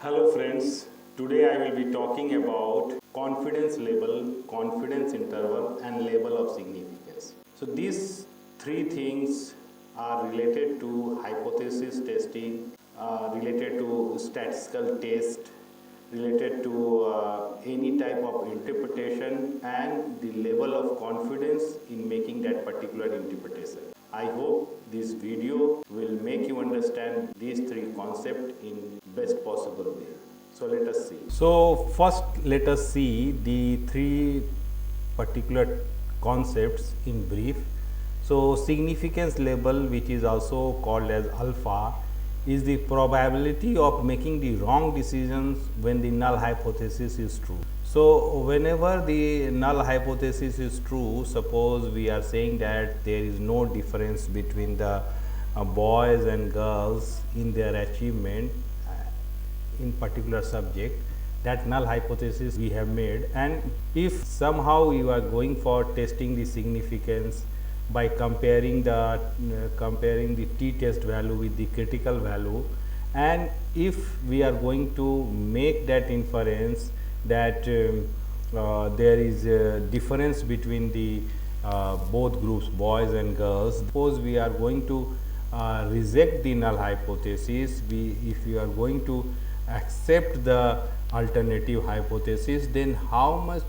Hello friends, today I will be talking about confidence level, confidence interval and level of significance. So these three things are related to hypothesis testing, related to statistical test, related to any type of interpretation and the level of confidence in making that particular interpretation. I hope this video will make you understand these three concepts in best possible way. So let us see. So first let us see the three particular concepts in brief. So significance level, which is also called as alpha, is the probability of making the wrong decisions when the null hypothesis is true. So whenever the null hypothesis is true, suppose we are saying that there is no difference between the boys and girls in their achievement in particular subject, that null hypothesis we have made. And if somehow you are going for testing the significance by comparing the t-test value with the critical value, and if we are going to make that inference that there is a difference between the both groups, boys and girls, suppose we are going to reject the null hypothesis, if we are going to accept the alternative hypothesis, then how much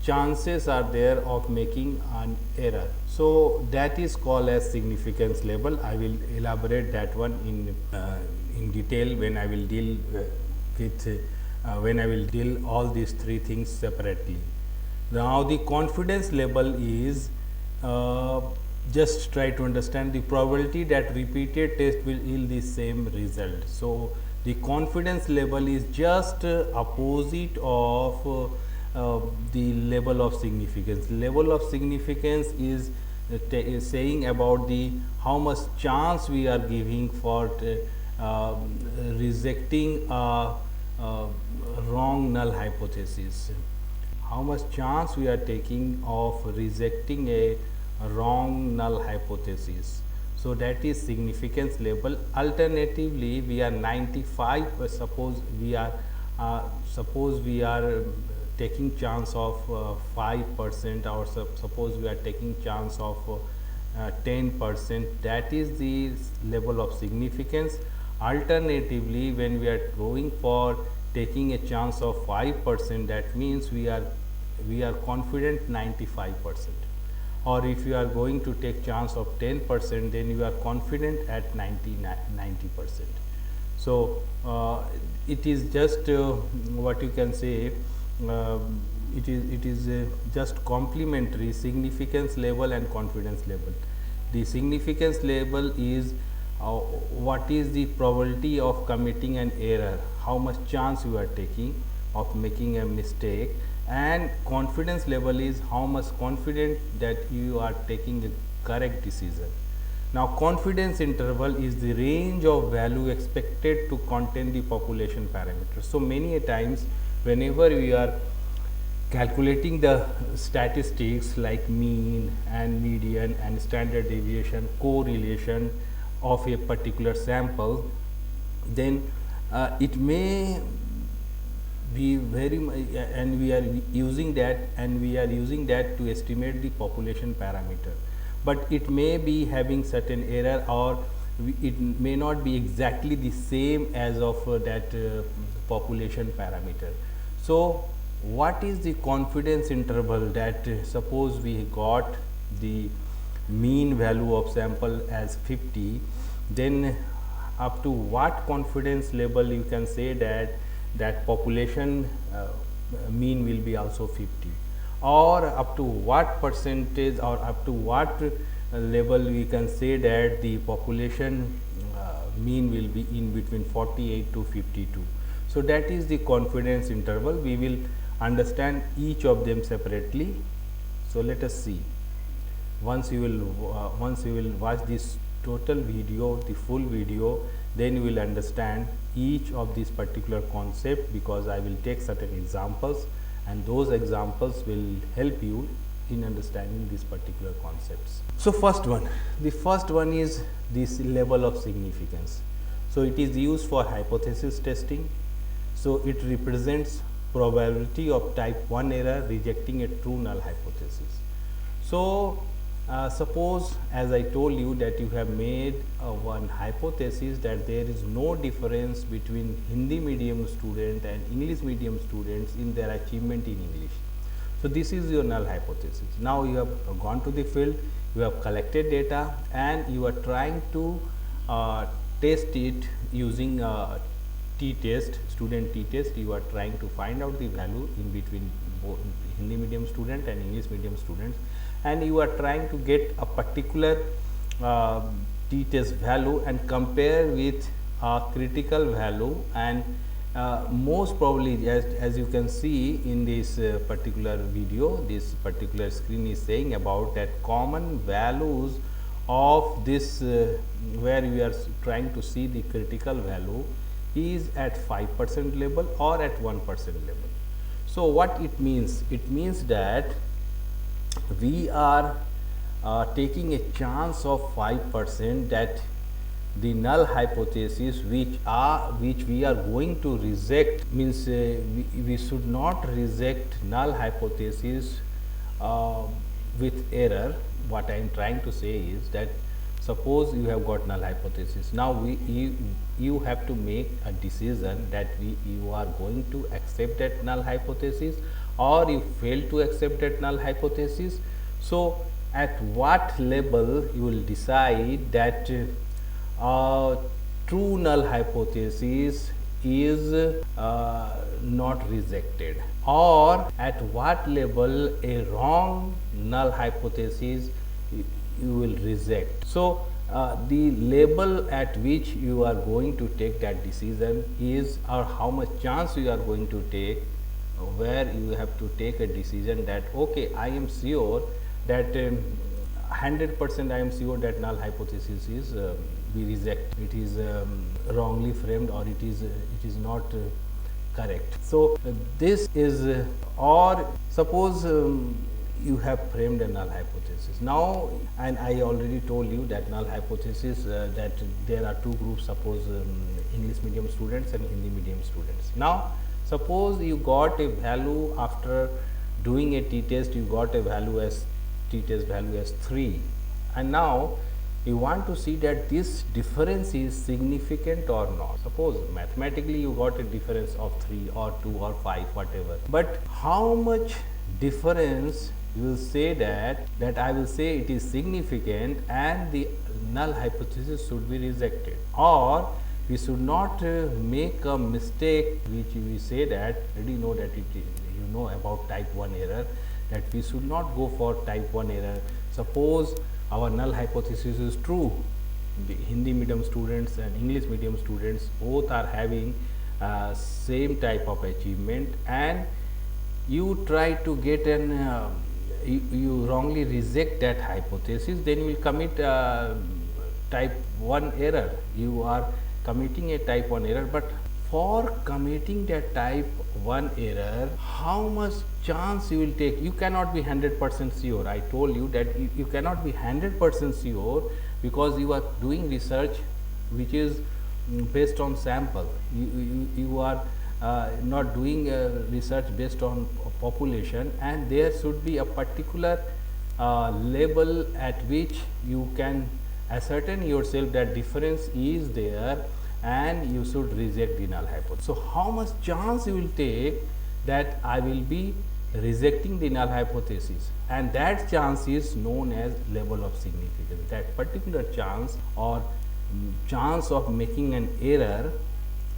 chances are there of making an error? So that is called as significance level. I will elaborate that one in detail when I will deal deal all these three things separately. Now the confidence level is just try to understand the probability that repeated test will yield the same result. So the confidence level is just opposite of the level of significance. Level of significance is saying about the how much chance we are giving for rejecting a wrong null hypothesis. How much chance we are taking of rejecting a wrong null hypothesis. So that is significance level. Alternatively, we are 95. Suppose we are taking chance of 5%, or suppose we are taking chance of 10%. That is the level of significance. Alternatively, when we are going for taking a chance of 5%, that means we are confident 95%. Or if you are going to take chance of 10%, then you are confident at 90%. So it is just what you can say. It is just complementary significance level and confidence level. The significance level is what is the probability of committing an error, how much chance you are taking of making a mistake, and confidence level is how much confident that you are taking a correct decision. Now confidence interval is the range of value expected to contain the population parameters. So many a times whenever we are calculating the statistics like mean and median and standard deviation, correlation of a particular sample, then it may be very and we are using that to estimate the population parameter, but it may be having certain error, or it may not be exactly the same as of that population parameter. So what is the confidence interval that suppose we got the mean value of sample as 50, then up to what confidence level you can say that population mean will be also 50, or up to what percentage or up to what level we can say that the population mean will be in between 48 to 52. So that is the confidence interval. We will understand each of them separately. So let us see. Once you will watch this total video, the full video, then you will understand each of these particular concept, because I will take certain examples and those examples will help you in understanding these particular concepts. So the first one is this level of significance. So it is used for hypothesis testing, So it represents probability of type 1 error rejecting a true null hypothesis. So suppose, as I told you, that you have made one hypothesis that there is no difference between Hindi medium student and English medium students in their achievement in English. So this is your null hypothesis. Now you have gone to the field, you have collected data, and you are trying to test it using t-test, student t-test. You are trying to find out the value in between both Hindi medium student and English medium students, and you are trying to get a particular t-test value and compare with a critical value. And most probably, as you can see in this particular video, this particular screen is saying about that common values of this where we are trying to see the critical value is at 5% level or at 1% level. So what it means? It means that we are taking a chance of 5% that the null hypothesis which we are going to reject, means we should not reject null hypothesis with error. What I am trying to say is that suppose you have got null hypothesis. Now you have to make a decision that you are going to accept that null hypothesis or you fail to accept that null hypothesis. So at what level you will decide that true null hypothesis is not rejected, or at what level a wrong null hypothesis you will reject. So the level at which you are going to take that decision is, or how much chance you are going to take, where you have to take a decision that okay, I am sure that 100% I am sure that null hypothesis is we reject, it is wrongly framed, or it is not correct. So this is or suppose you have framed a null hypothesis now, and I already told you that null hypothesis that there are two groups, suppose English medium students and Hindi medium students. Now suppose you got a value after doing a t-test, you got a value as t-test value as 3, and now you want to see that this difference is significant or not. Suppose mathematically you got a difference of 3 or 2 or 5, whatever, but how much difference you will say that I will say it is significant and the null hypothesis should be rejected, or we should not make a mistake which we say that already know that you know about type 1 error, that we should not go for type 1 error. Suppose our null hypothesis is true, the Hindi medium students and English medium students both are having same type of achievement, and you try to get an you wrongly reject that hypothesis, then you will commit type 1 error. You are committing a type 1 error, but for committing that type 1 error, how much chance you will take? You cannot be 100% sure. I told you that you cannot be 100% sure, because you are doing research which is based on sample. You are not doing research based on population, and there should be a particular level at which you can ascertain yourself that difference is there, and you should reject the null hypothesis. So how much chance you will take that I will be rejecting the null hypothesis, and that chance is known as level of significance. That particular chance or chance of making an error,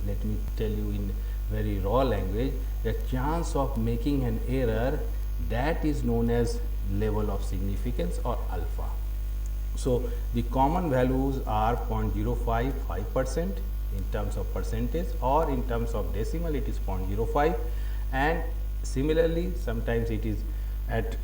let me tell you in very raw language, the chance of making an error, that is known as level of significance or alpha. So the common values are 0.05, 5% in terms of percentage, or in terms of decimal it is 0.05, and similarly sometimes it is at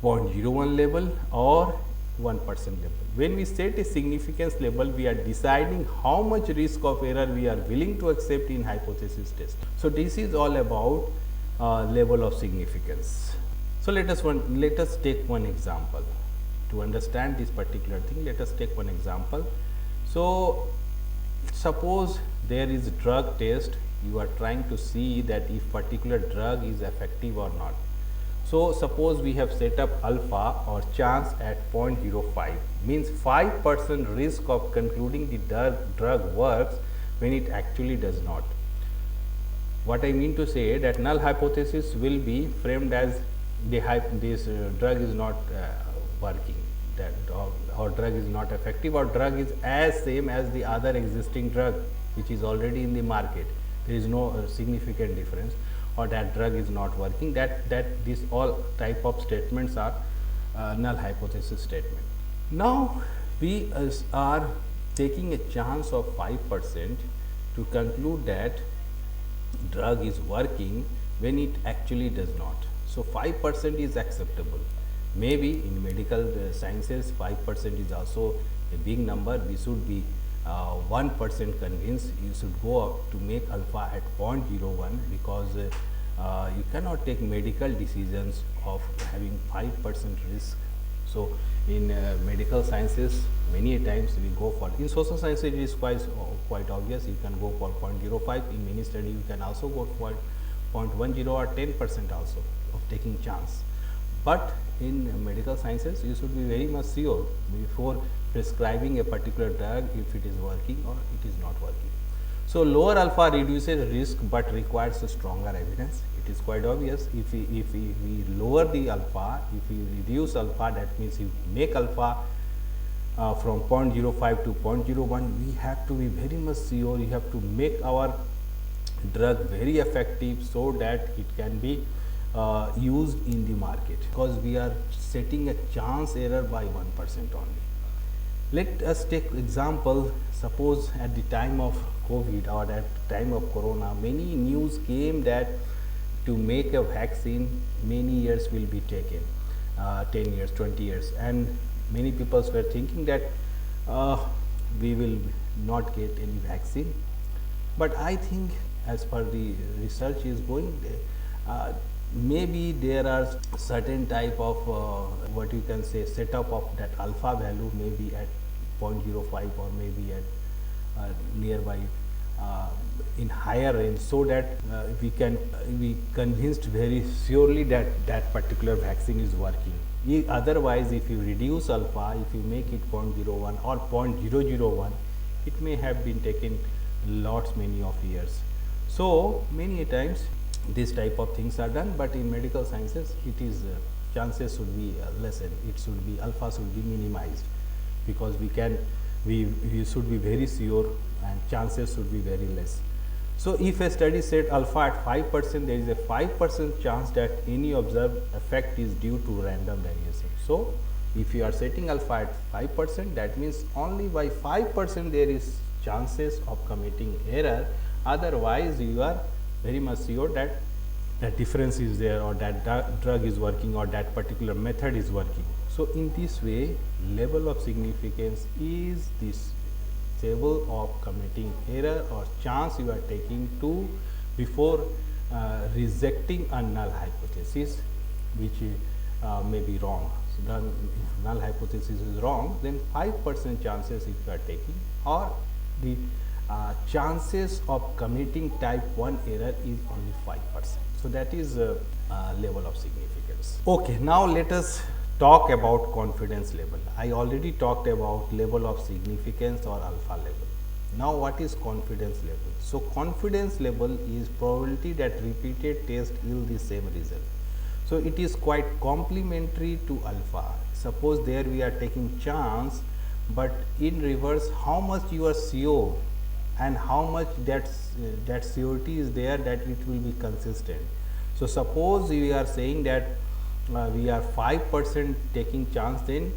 0.01 level or 1% level. When we set a significance level, we are deciding how much risk of error we are willing to accept in hypothesis test. So this is all about level of significance. So let us take one example to understand this particular thing. Let us take one example. So suppose there is drug test you are trying to see that if particular drug is effective or not. So, suppose we have set up alpha or chance at 0.05, means 5% risk of concluding the drug works when it actually does not. What I mean to say that null hypothesis will be framed as this drug is not working, that or drug is not effective, or drug is as same as the other existing drug which is already in the market. There is no significant difference, or that drug is not working. That these all type of statements are null hypothesis statement. Now we are taking a chance of 5% to conclude that drug is working when it actually does not. So 5% is acceptable. Maybe in medical sciences 5% is also a big number. We should be 1% convinced. You should go up to make alpha at 0.01, because you cannot take medical decisions of having 5% risk. So in medical sciences many times we go for, in social sciences it is quite obvious, you can go for 0.05. in many studies you can also go for 0.10 or 10% also of taking chance. But in medical sciences you should be very much sure before prescribing a particular drug if it is working or it is not working. So lower alpha reduces risk but requires a stronger evidence. It is quite obvious, if we lower the alpha, if we reduce alpha, that means you make alpha from 0.05 to 0.01, we have to be very much sure, you have to make our drug very effective so that it can be used in the market, because we are setting a chance error by 1% only. Let us take example, suppose at the time of COVID or at the time of corona, many news came that to make a vaccine many years will be taken, 10 years, 20 years, and many people were thinking that we will not get any vaccine. But I think as per the research is going, maybe there are certain type of what you can say setup of that alpha value maybe at 0.05 or maybe at nearby in higher range, so that we convinced very surely that that particular vaccine is working. Otherwise, if you reduce alpha, if you make it 0.01 or 0.001, it may have been taken many of years. So many times this type of things are done, but in medical sciences it is chances should be lessened. It should be alpha should be minimized, because we should be very sure and chances should be very less. So if a study set alpha at 5%, there is a 5% chance that any observed effect is due to random variation. So if you are setting alpha at 5%, that means only by 5% there is chances of committing error. Otherwise, you are very much sure that that difference is there, or that drug is working, or that particular method is working. So in this way, level of significance is this table of committing error or chance you are taking to before rejecting a null hypothesis which may be wrong. So then if null hypothesis is wrong, then 5% chances if you are taking, or the chances of committing type 1 error is only 5%. So that is level of significance. Okay, now let us talk about confidence level. I already talked about level of significance or alpha level. Now what is confidence level? So confidence level is probability that repeated test yield the same result. So it is quite complementary to alpha. Suppose there we are taking chance, but in reverse how much you are sure and how much that surety is there that it will be consistent. So suppose we are saying that we are 5% taking chance, then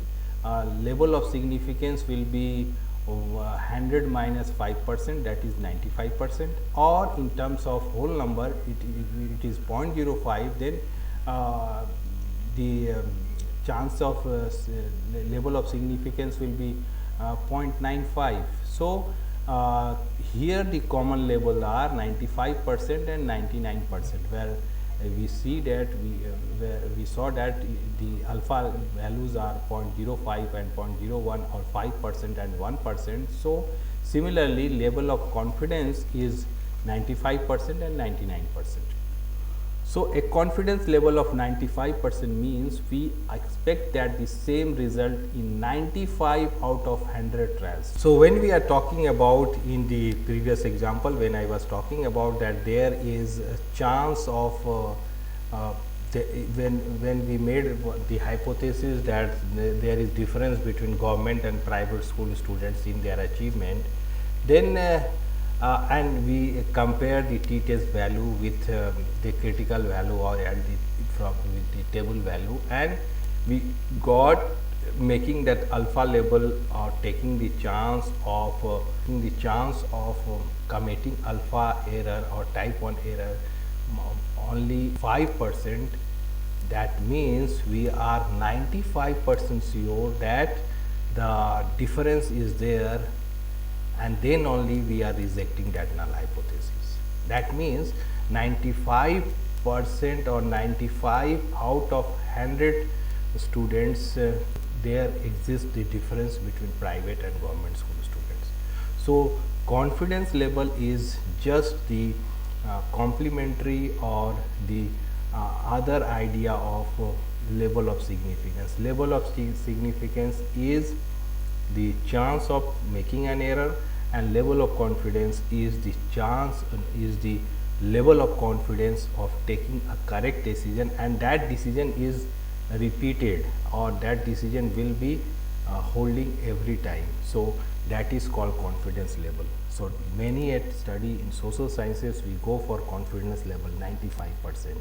level of significance will be 100 minus 5%, that is 95%, or in terms of whole number it is 0.05, then the chance of level of significance will be 0.95. So here the common level are 95% and 99%, where we see that we saw that the alpha values are 0.05 and 0.01 or 5% and 1%. So similarly, level of confidence is 95% and 99%. So, a confidence level of 95% means we expect that the same result in 95 out of 100 trials. So, when we are talking about in the previous example, when I was talking about that there is a chance of when we made the hypothesis that there is difference between government and private school students in their achievement, then and we compare the t-test value with the critical value or at the with the table value, and we got making that alpha level or taking the chance of committing alpha error or type 1 error only 5%. That means we are 95% sure that the difference is there, and then only we are rejecting that null hypothesis. That means 95% or 95 out of 100 students there exists the difference between private and government school students. So, confidence level is just the complementary or the other idea of level of significance. Level of significance is the chance of making an error, and level of confidence is the level of confidence of taking a correct decision, and that decision is repeated or that decision will be holding every time. So, that is called confidence level. So, many at study in social sciences we go for confidence level 95%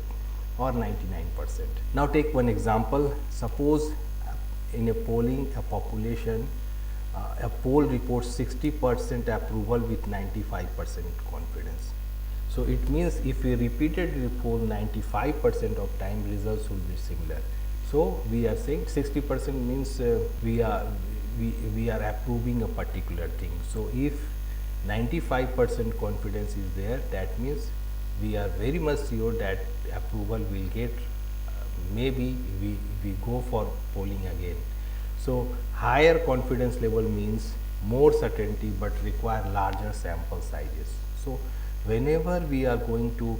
or 99%. Now, take one example. Suppose in a polling a population, a poll reports 60% approval with 95% confidence. So, it means if we repeatedly poll 95% of time, results will be similar. So, we are saying 60% means we are approving a particular thing. So, if 95% confidence is there, that means we are very much sure that approval will get, maybe we go for polling again. So, higher confidence level means more certainty, but require larger sample sizes. So, whenever we are going to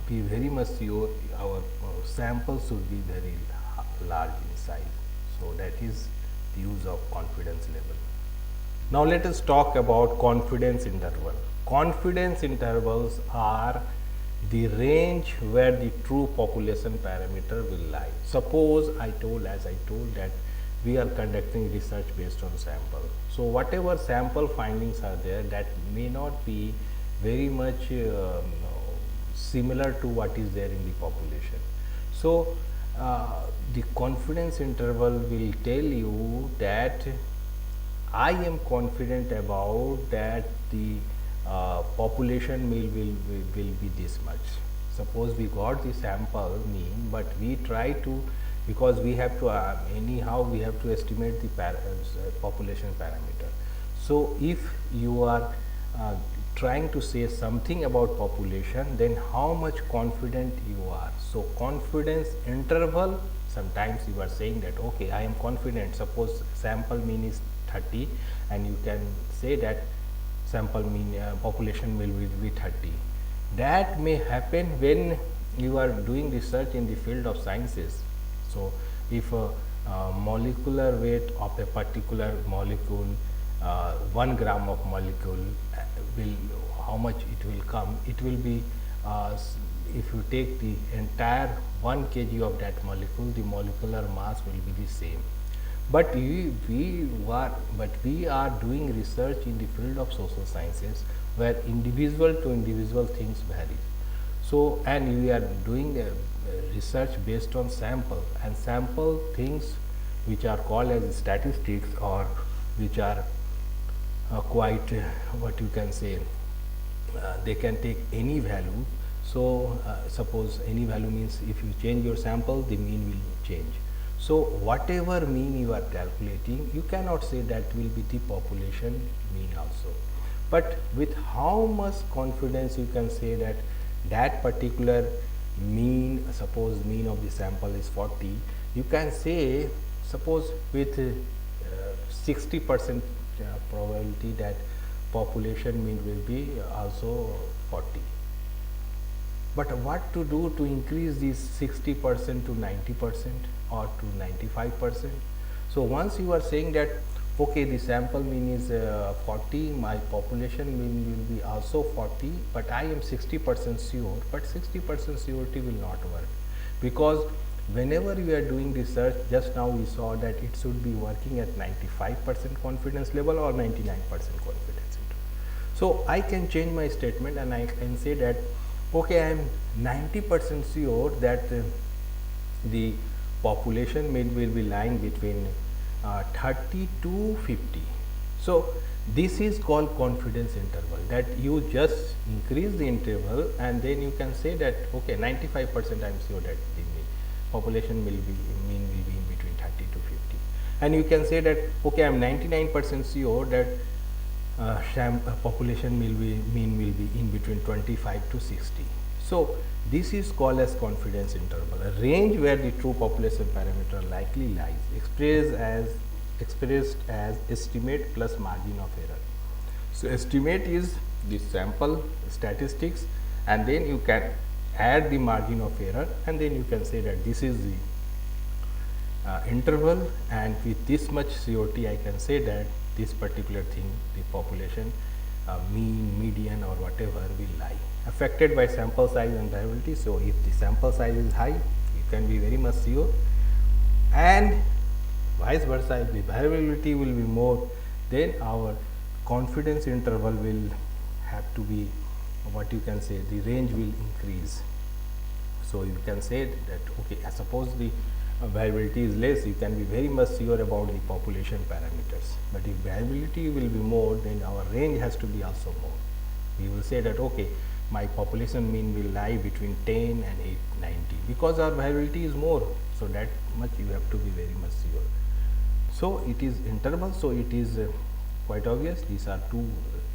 be very much sure, our samples should be very large in size. So, that is the use of confidence level. Now, let us talk about confidence interval. Confidence intervals are the range where the true population parameter will lie. Suppose as I told that we are conducting research based on sample. So, whatever sample findings are there, that may not be very much similar to what is there in the population. So, the confidence interval will tell you that I am confident about that the population will be this much. Suppose we got the sample mean, but we try to, because we have to anyhow we have to estimate the population parameter. So, if you are trying to say something about population, then how much confident you are. So, confidence interval, sometimes you are saying that okay, I am confident, suppose sample mean is 30, and you can say that sample mean population will be 30. That may happen when you are doing research in the field of sciences. So, if a molecular weight of a particular molecule, 1 gram of molecule will, how much it will come, it will be if you take the entire 1 kg of that molecule, the molecular mass will be the same. But we are doing research in the field of social sciences where individual to individual things vary. So, and we are doing research based on sample, and sample things which are called as statistics, or which are quite what you can say, they can take any value. So, suppose any value means if you change your sample, the mean will change. So, whatever mean you are calculating, you cannot say that will be the population mean also. But with how much confidence you can say that that particular mean, suppose mean of the sample is 40, you can say suppose with 60% probability that population mean will be also 40. But what to do to increase this 60% to 90% or to 95%? So once you are saying that okay, the sample mean is 40, my population mean will be also 40, but I am 60% sure, but 60% surety will not work, because whenever you are doing research, just now we saw that it should be working at 95% confidence level or 99% confidence interval. So I can change my statement and I can say that okay, I am 90% sure that the population mean will be lying between 30 to 50. So this is called confidence interval, that you just increase the interval and then you can say that okay, 95% I am sure that the population will be mean will be in between 30 to 50, and you can say that okay, I am 99% sure that population mean will be in between 25 to 60. So this is called as confidence interval, a range where the true population parameter likely lies, expressed as estimate plus margin of error. So estimate is the sample statistics, and then you can add the margin of error, and then you can say that this is the interval, and with this much COT I can say that this particular thing, the population mean, median or whatever will lie, affected by sample size and variability. So if the sample size is high, you can be very much sure, and vice versa, if the variability will be more, then our confidence interval will have to be, what you can say, the range will increase. So you can say that okay, suppose the variability is less, you can be very much sure about the population parameters, but if variability will be more, then our range has to be also more. We will say that okay, my population mean will lie between 10 and 90, because our variability is more, so that much you have to be very much sure. So it is interval, so it is quite obvious, these are two,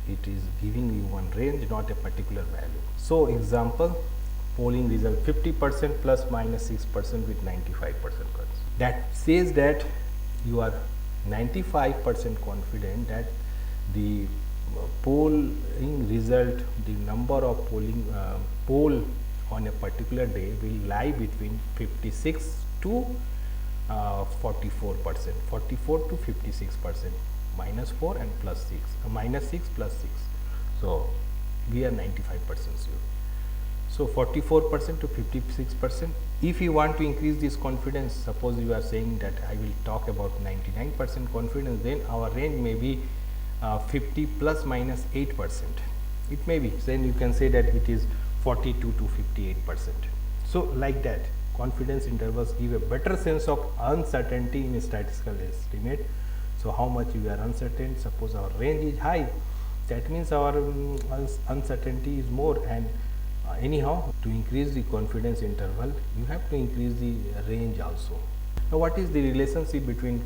it is giving you one range, not a particular value. So example, polling result 50% plus minus 6% with 95% confidence. That says that you are 95% confident that the polling result, the number of poll on a particular day will lie between 56 to 44%, 44 to 56%, minus 4 and plus 6, minus 6 plus 6. So we are 95% sure. So 44% to 56%. If you want to increase this confidence, suppose you are saying that I will talk about 99% confidence, then our range may be 50 plus minus 8%. It may be, then you can say that it is 42 to 58%. So like that, confidence intervals give a better sense of uncertainty in a statistical estimate. So how much we are uncertain, suppose our range is high, that means our uncertainty is more, and anyhow, to increase the confidence interval, you have to increase the range also. Now what is the relationship between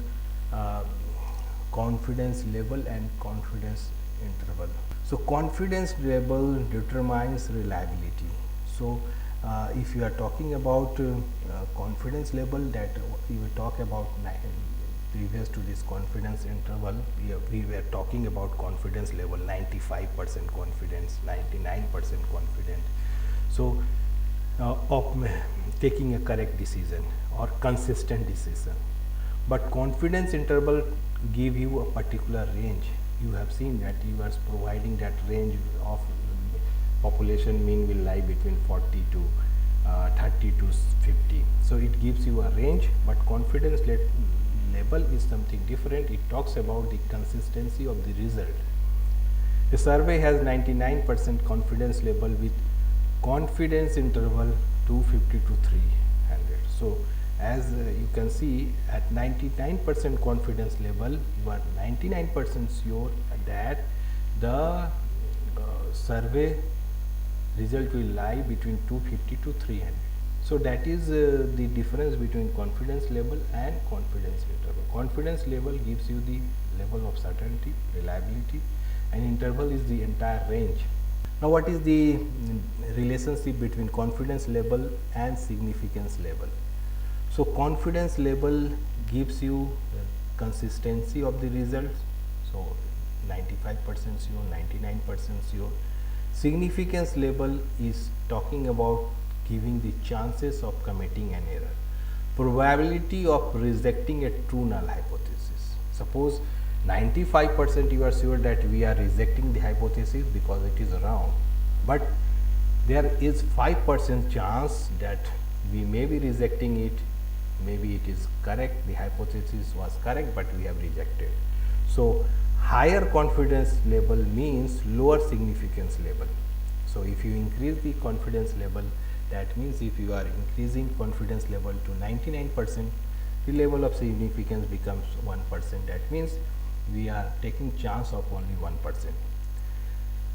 confidence level and confidence interval? So confidence level determines reliability. So if you are talking about confidence level, that we will talk about previous to this confidence interval, we were talking about confidence level 95% confidence, 99% confident. So of taking a correct decision or consistent decision, but confidence interval give you a particular range. You have seen that you are providing that range of population mean will lie between 40 to 30 to 50. So it gives you a range, but confidence level is something different. It talks about the consistency of the result. A survey has 99% confidence level with confidence interval 250 to 300. So as you can see, at 99% confidence level, you are 99% sure that the survey result will lie between 250 to 300. So that is the difference between confidence level and confidence interval. Confidence level gives you the level of certainty, reliability, and interval is the entire range. Now what is the relationship between confidence level and significance level? So confidence level gives you the consistency of the results. So 95% sure, 99% sure. Significance level is talking about giving the chances of committing an error. Probability of rejecting a true null hypothesis. Suppose 95% you are sure that we are rejecting the hypothesis because it is wrong, but there is 5% chance that we may be rejecting it, maybe it is correct, the hypothesis was correct, but we have rejected. So, higher confidence level means lower significance level. So, if you increase the confidence level, that means if you are increasing confidence level to 99%, the level of significance becomes 1%. That means we are taking chance of only 1%.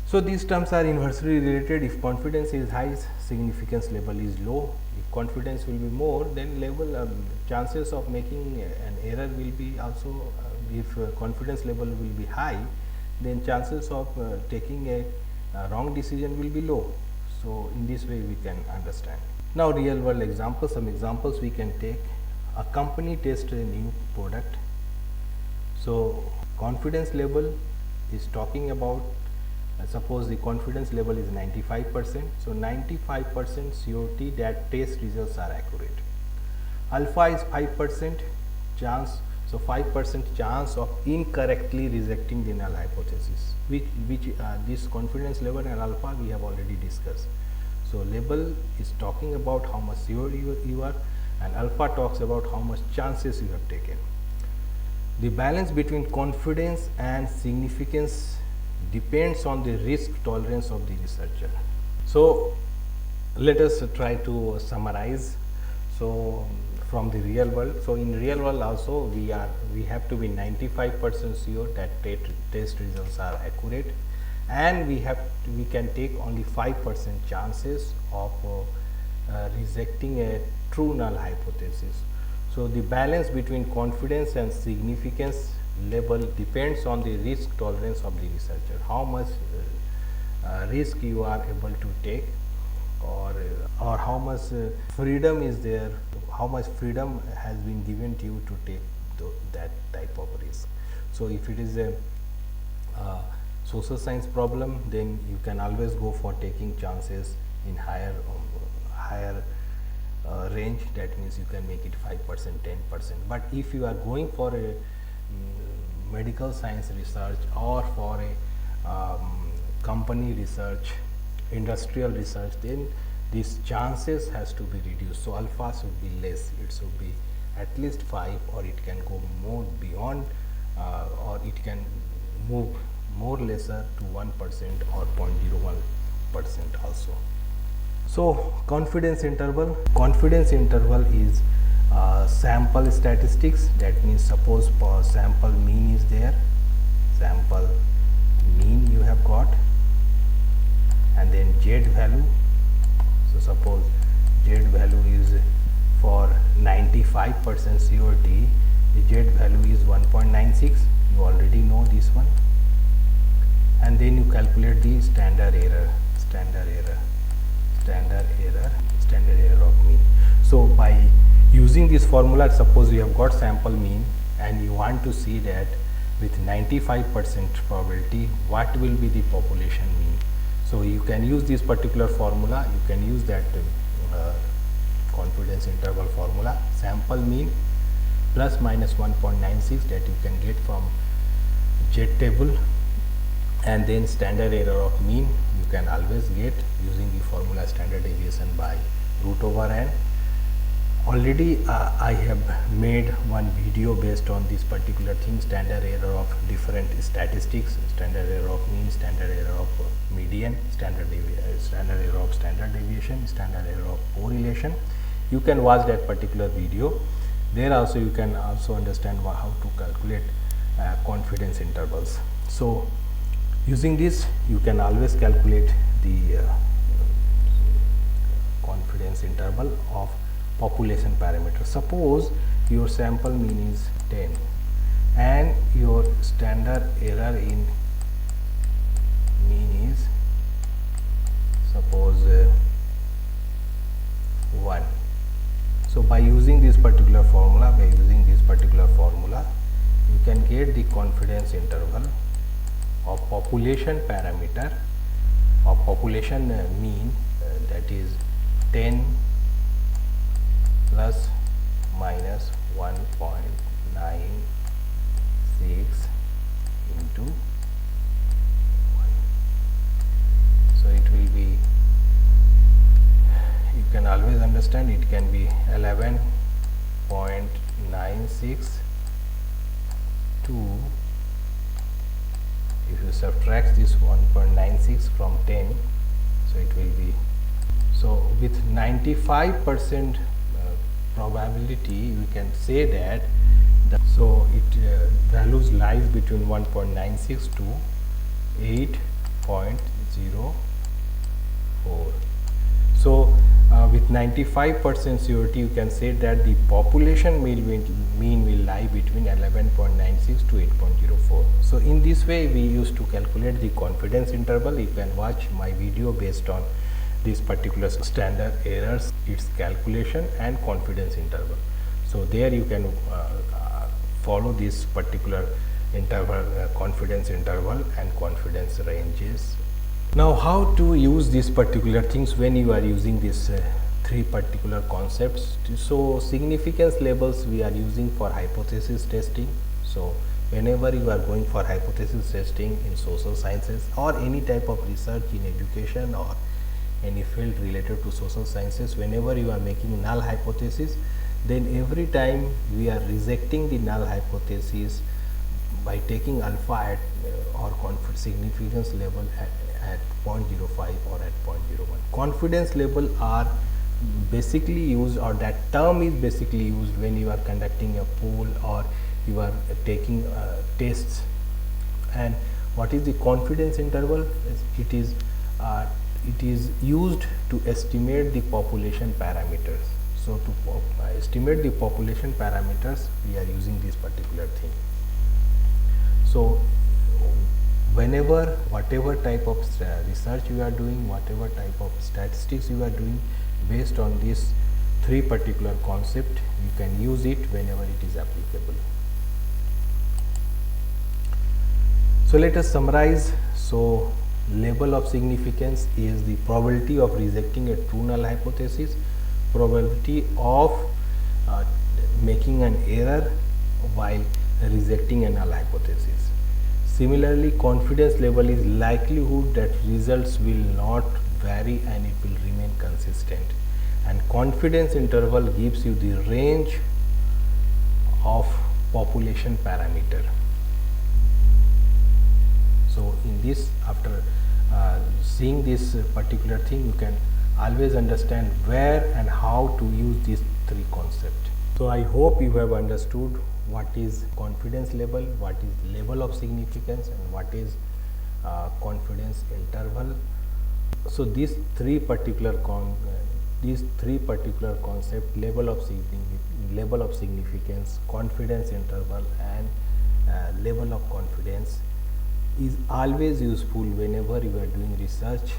So, these terms are inversely related. If confidence is high, significance level is low. If confidence will be more, then level chances of making an error will be also, if confidence level will be high, then chances of taking a wrong decision will be low. So, in this way we can understand. Now, real world examples, some examples we can take. A company tests a new product. So, confidence level is talking about, suppose the confidence level is 95%. So, 95% surety that test results are accurate. Alpha is 5% chance. So, 5% chance of incorrectly rejecting the null hypothesis, which this confidence level and alpha we have already discussed. So, level is talking about how much sure you are, and alpha talks about how much chances you have taken. The balance between confidence and significance depends on the risk tolerance of the researcher. So, let us try to summarize. So, from the real world. So, in real world also we have to be 95% sure that test results are accurate, and we can take only 5% chances of rejecting a true null hypothesis. So, the balance between confidence and significance level depends on the risk tolerance of the researcher, how much risk you are able to take, or how much freedom is there, how much freedom has been given to you to take that type of risk. So, if it is a social science problem, then you can always go for taking chances in higher range. That means you can make it 5%, 10%. But if you are going for a medical science research or for a company research, industrial research, then these chances has to be reduced. So, alpha should be less, it should be at least 5, or it can go more beyond, or it can move more lesser to 1% or 0.01% also. So, confidence interval is sample statistics. That means suppose sample mean is there, sample mean you have got, and then Z value. So, suppose Z value is for 95% surety, the Z value is 1.96, you already know this one, and then you calculate the standard error of mean. So, by using this formula, suppose you have got sample mean and you want to see that with 95% probability what will be the population mean. So, you can use this particular formula, you can use that confidence interval formula, sample mean plus minus 1.96 that you can get from Z table, and then standard error of mean you can always get using the formula standard deviation by root over n. Already I have made one video based on this particular thing, standard error of different statistics, standard error of mean, standard error of median, standard error of standard deviation, standard error of correlation. You can watch that particular video. There also you can also understand how to calculate confidence intervals. So, using this you can always calculate the confidence interval of population parameter. Suppose your sample mean is 10 and your standard error in mean is suppose 1. So, by using this particular formula, you can get the confidence interval of population parameter of population mean, that is 10 plus minus 1.96 into 1. So it will be, you can always understand, it can be 11.96 to, if you subtract this 1.96 from 10, so it will be, so with 95% probability you can say that so it values lies between 1.96 to 8.04. So with 95% surety you can say that the population mean will lie between 11.96 to 8.04. So in this way we used to calculate the confidence interval. You can watch my video based on this particular standard errors, its calculation and confidence interval. So there you can follow this particular interval, confidence interval and confidence ranges. Now how to use these particular things when you are using these three particular concepts. So significance levels we are using for hypothesis testing. So whenever you are going for hypothesis testing in social sciences or any type of research in education or any field related to social sciences, whenever you are making null hypothesis, then every time we are rejecting the null hypothesis by taking alpha at or significance level at 0.05 or at 0.01. Confidence level are basically used, or that term is basically used when you are conducting a poll or you are taking tests. And what is the confidence interval? It is used to estimate the population parameters. So to estimate the population parameters we are using this particular thing. So whenever whatever type of research you are doing, whatever type of statistics you are doing, based on this three particular concept you can use it whenever it is applicable. So let us summarize. So level of significance is the probability of rejecting a true null hypothesis, probability of making an error while rejecting a null hypothesis. Similarly, confidence level is likelihood that results will not vary and it will remain consistent. And confidence interval gives you the range of population parameter. So in this, after seeing this particular thing, you can always understand where and how to use these three concepts. So I hope you have understood what is confidence level, what is level of significance, and what is confidence interval. So these three particular concept, level of significance, confidence interval, and level of confidence, is always useful whenever you are doing research,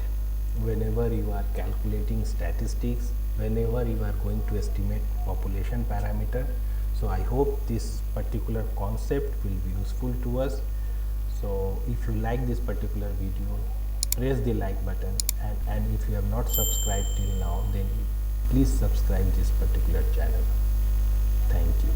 whenever you are calculating statistics, whenever you are going to estimate population parameter. So I hope this particular concept will be useful to us. So if you like this particular video, press the like button, and if you have not subscribed till now, then please subscribe this particular channel. Thank you.